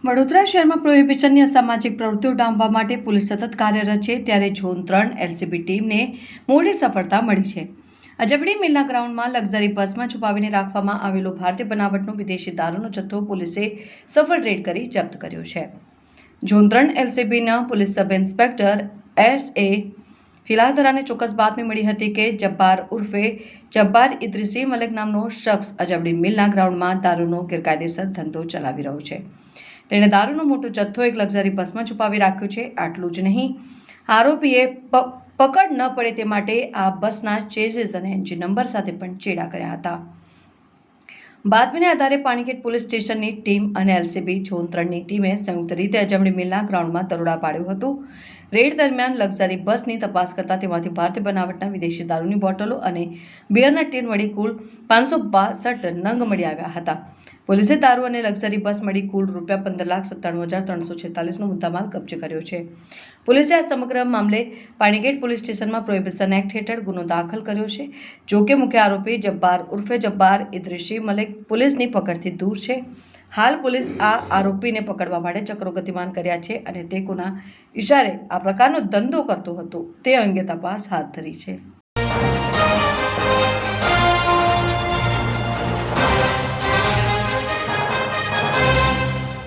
વડોદરા શહેરમાં પ્રોહિબિશનની અસામાજિક પ્રવૃત્તિઓ ડામવા માટે પોલીસ સતત કાર્યરત છે, ત્યારે ઝોન 3 એલસીબી ટીમને મોટી સફળતા મળી છે. અજબડી મિલના ગ્રાઉન્ડમાં લક્ઝરી બસમાં છુપાવીને રાખવામાં આવેલો ભારતીય બનાવટનો વિદેશી દારૂનો જથ્થો પોલીસે સફળ રેડ કરી જપ્ત કર્યો છે. ઝોન 3 એલસીબીના પોલીસ સબ ઇન્સ્પેક્ટર S.A. ફિલાદરાને ચોક્કસ બાતમી મળી હતી કે જબ્બાર ઉર્ફે જબ્બાર ઇદ્રીસી મલિક નામનો શખ્સ અજબડી મિલના ગ્રાઉન્ડમાં દારૂનો ગેરકાયદેસર ધંધો ચલાવી રહ્યો છે. તેણે દારૂનો મોટો જથ્થો એક લક્ઝરી બસમાં છુપાવી રાખ્યો છે. આટલું જ નહીં, આરોપીએ પકડ ન પડે તે માટે આ બસના ચેઝિસ અને એન્જિન નંબર સાથે પણ ચેડા કર્યા હતા. બાતમીને આધારે પાણીગેટ પોલીસ સ્ટેશનની ટીમ અને એલસીબી ઝોન 3ની ટીમે સંયુક્ત રીતે અજબડી મિલના ગ્રાઉન્ડમાં દરોડા પાડ્યો હતો. રેડ દરમિયાન લક્ઝરી બસની તપાસ કરતા તેમાંથી ભારતીય બનાવટના વિદેશી દારૂની બોટલો અને બિયરના ટીન મળી કુલ 562 નંગ મળી આવ્યા હતા. પોલીસે દારૂ અને લક્ઝરી બસ મળી કુલ ₹15,97,346નો મુદ્દામાલ કબજે કર્યો છે. પોલીસે આ સમગ્ર મામલે પાણીગેટ પોલીસ સ્ટેશનમાં પ્રોહિબિશન એક્ટ હેઠળ ગુનો દાખલ કર્યો છે. જોકે મુખ્ય આરોપી જબ્બાર ઉર્ફે જબ્બાર ઇદ્રીસી મલિક પોલીસની પકડથી દૂર છે. હાલ પોલીસ આ આરોપીને પકડવા માટે ચક્રો ગતિમાન કર્યા છે અને તે કોના ઇશારે આ પ્રકારનો ધંધો કરતો હતો તે અંગે તપાસ હાથ ધરી છે.